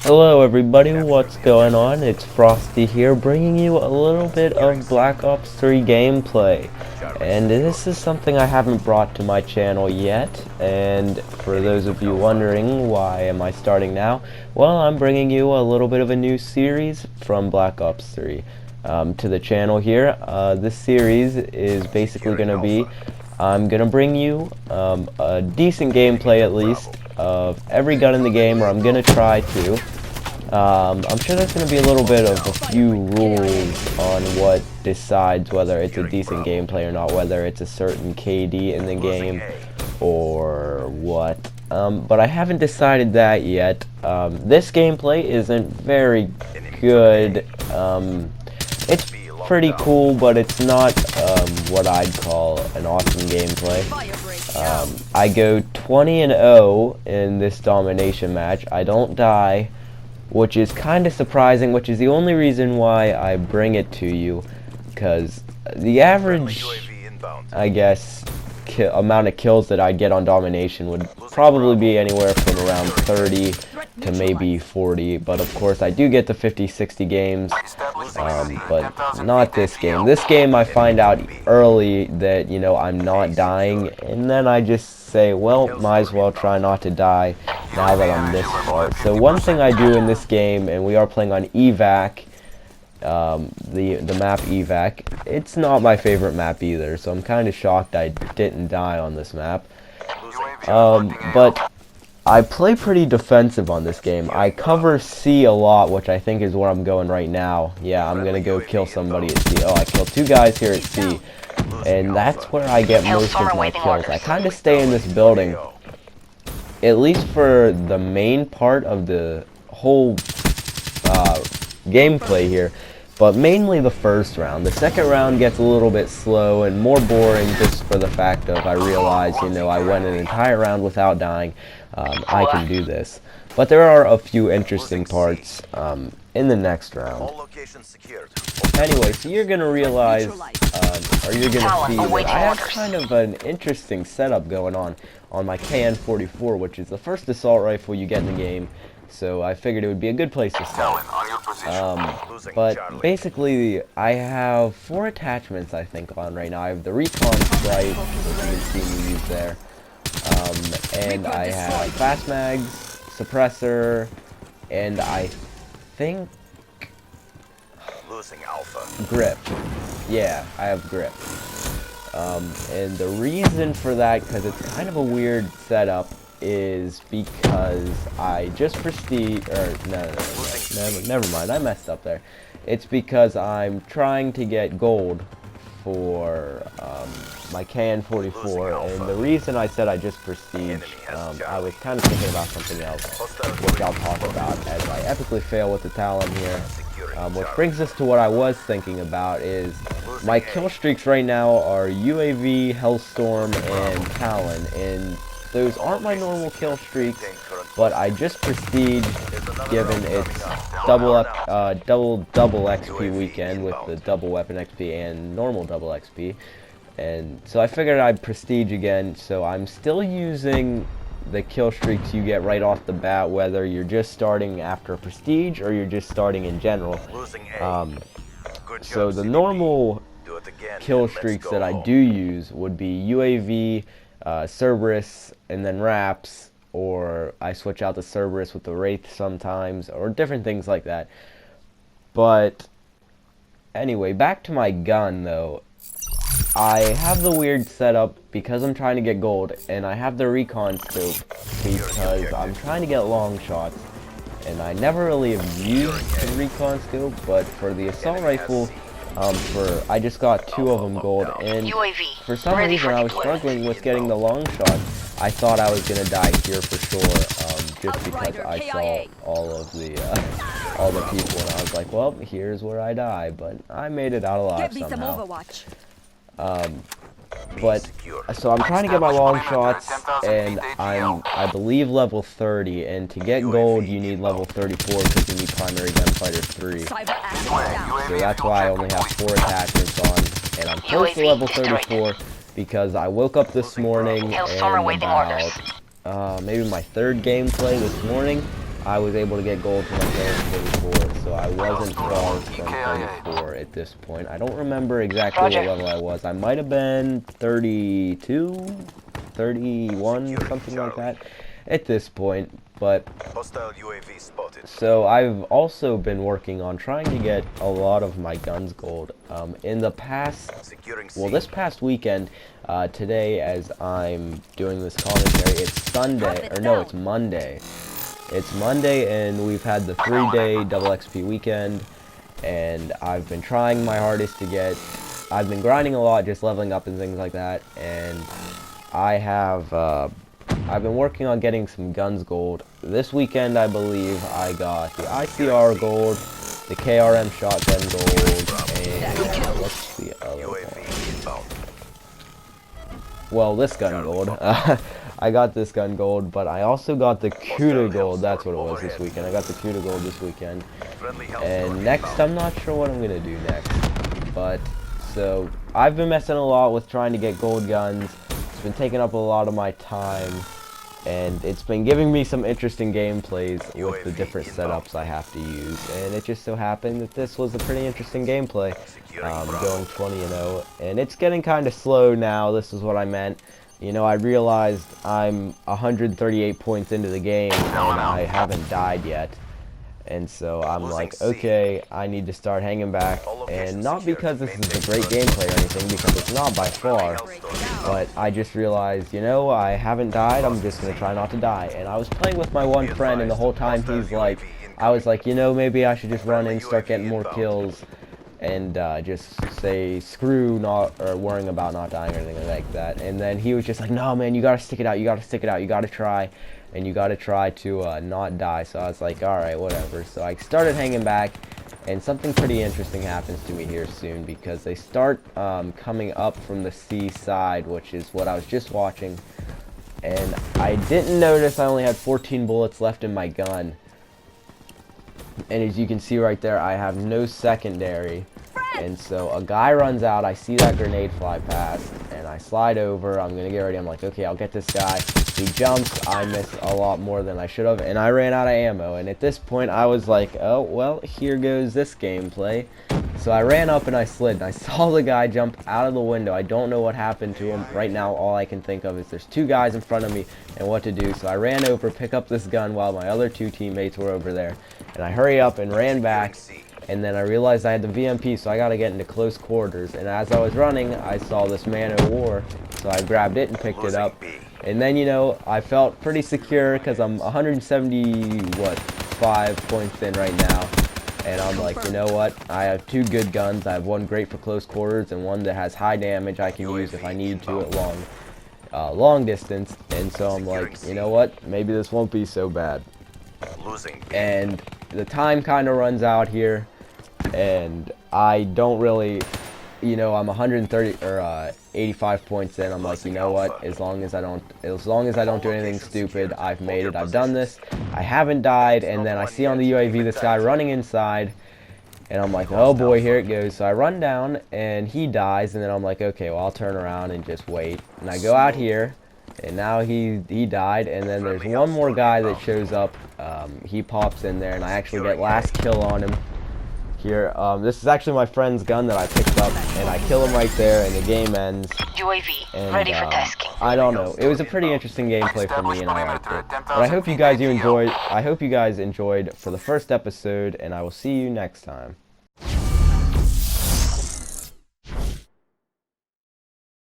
Hello everybody, what's going on? It's Frosty here, bringing you a little bit of Black Ops 3 gameplay. And this is something I haven't brought to my channel yet, and for those of you wondering why am I starting now, well, I'm bringing you a little bit of a new series from Black Ops 3 to the channel here. This series is basically going to be, I'm going to bring you a decent gameplay at least of every gun in the game, or I'm going to try to. I'm sure there's going to be a little bit of a few rules on what decides whether it's a decent gameplay or not, whether it's a certain KD in the game or what. But I haven't decided that yet. This gameplay isn't very good. It's pretty cool, but it's not what I'd call an awesome gameplay. I go 20-0 in this domination match. I don't die, which is kind of surprising, which is the only reason why I bring it to you, because the average, I guess, amount of kills that I'd get on domination would probably be anywhere from around 30 to maybe 40, but of course I do get to 50-60 games, but not this game. This game I find out early that, you know, I'm not dying, and then I just say, well, might as well try not to die now that I'm this far. So one thing I do in this game, and we are playing on evac, the map evac, it's not my favorite map either, so I'm kind of shocked I didn't die on this map. But I play pretty defensive on this game. I cover C a lot, which I think is where I'm going right now. Yeah, I'm gonna go kill somebody at C. Oh, I killed 2 guys here at C, and that's where I get most of my kills. I kind of stay in this building, at least for the main part of the whole gameplay here, but mainly the first round. The second round gets a little bit slow and more boring just for the fact of I realized, you know, I went an entire round without dying. I can do this. But there are a few interesting parts in the next round. Anyway, so you're going to realize, or you're going to see that I have kind of an interesting setup going on my KN-44, which is the first assault rifle you get in the game. So I figured it would be a good place to start. But basically, I have 4 attachments, I think, on right now. I have the recon sight, which you can see me use there. And I have fast mags, suppressor, and I think grip. Yeah, I have grip. And the reason for that, because it's kind of a weird setup, is because I just prestige, or never mind, I messed up there. It's because I'm trying to get gold for my KN-44, and the reason I said I just prestige, I was kind of thinking about something else, which I'll talk about as I epically fail with the Talon here. Which brings us to what I was thinking about is my kill streaks right now are UAV, Hellstorm, and Talon, and those aren't my normal kill streaks, but I just prestige given it's double XP weekend with the double weapon XP and normal double XP, and so I figured I'd prestige again. So I'm still using the kill streaks you get right off the bat, whether you're just starting after prestige or you're just starting in general. So the normal kill streaks that I do use would be UAV, Cerberus, and then Raps, or I switch out the Cerberus with the Wraith sometimes, or different things like that. But anyway, back to my gun though. I have the weird setup because I'm trying to get gold, and I have the recon scope because I'm trying to get long shots, and I never really have used the recon scope, but for the assault rifle, I just got 2 of them gold, and for some reason I was struggling with getting the long shot. I thought I was gonna die here for sure, just because I saw all the people, and I was like, well, here's where I die, but I made it out alive somehow. But so I'm trying to get my long shots, and I believe level 30, and to get gold you need level 34 because you need primary gunfighter 3. So that's why I only have 4 attachments on, and I'm close to level 34 because I woke up this morning and about maybe my 3rd gameplay this morning I was able to get gold for my KN-44, so I wasn't far from 34 at this point. I don't remember exactly what level I was. I might have been 32, 31, something like that at this point, but so I've also been working on trying to get a lot of my guns gold. In the past, well, this past weekend, today as I'm doing this commentary, it's Sunday, or no, it's Monday. It's Monday, and we've had the 3-day double XP weekend, and I've been trying my hardest to get, I've been grinding a lot, just leveling up and things like that, and I have, I've been working on getting some guns gold. This weekend, I believe, I got the ICR gold, the KRM shotgun gold, and what's the other one? Well, this gun gold. I got this gun gold, but I also got the CUDA gold. That's what it was this weekend. I got the CUDA gold this weekend. And next, I'm not sure what I'm gonna do next. But so I've been messing a lot with trying to get gold guns. It's been taking up a lot of my time, and it's been giving me some interesting gameplays with the different setups I have to use. And it just so happened that this was a pretty interesting gameplay, going 20-0, and it's getting kind of slow now. This is what I meant. You know, I realized I'm 138 points into the game and I haven't died yet. And so I'm like, okay, I need to start hanging back. And not because this is a great gameplay or anything, because it's not by far. But I just realized, you know, I haven't died, I'm just going to try not to die. And I was playing with my one friend, and the whole time he's like, I was like, you know, maybe I should just run in, start getting more kills, and just say screw not or worrying about not dying or anything like that. And then he was just like, no man, you gotta stick it out, you gotta stick it out, you gotta try, and you gotta try to not die. So I was like, alright, whatever. So I started hanging back, and something pretty interesting happens to me here soon, because they start coming up from the sea side, which is what I was just watching, and I didn't notice I only had 14 bullets left in my gun. And as you can see right there, I have no secondary. And so a guy runs out, I see that grenade fly past, and I slide over, I'm gonna get ready, I'm like, okay, I'll get this guy. He jumps, I miss a lot more than I should have, and I ran out of ammo. And at this point, I was like, oh, well, here goes this gameplay. So I ran up and I slid, and I saw the guy jump out of the window. I don't know what happened to him. Right now, all I can think of is there's two guys in front of me and what to do. So I ran over, pick up this gun while my other two teammates were over there. And I hurry up and ran back, and then I realized I had the VMP, so I gotta get into close quarters. And as I was running, I saw this Man-O-War, so I grabbed it and picked it up. And then, you know, I felt pretty secure because I'm 175 points in right now. And I'm like, you know what, I have two good guns. I have one great for close quarters and one that has high damage I can use if I need to at long distance. And so I'm like, you know what, maybe this won't be so bad. And the time kind of runs out here, and I don't really, you know, I'm 130 or 85 points in. I'm like, you know what, as long as I don't do anything stupid, I've made it, I've done this, I haven't died. And then I see on the UAV this guy running inside, and I'm like, oh boy, here it goes. So I run down and he dies, and then I'm like, okay, well, I'll turn around and just wait. And I go out here, and now he died. And then there's one more guy that shows up. He pops in there, and I actually get last kill on him here. This is actually my friend's gun that I picked up, and I kill him right there, and the game ends. UAV And, ready for tasking. I don't know. It was a pretty interesting gameplay for me, and I liked it. But I hope you guys enjoyed. I hope you guys enjoyed for the first episode, and I will see you next time.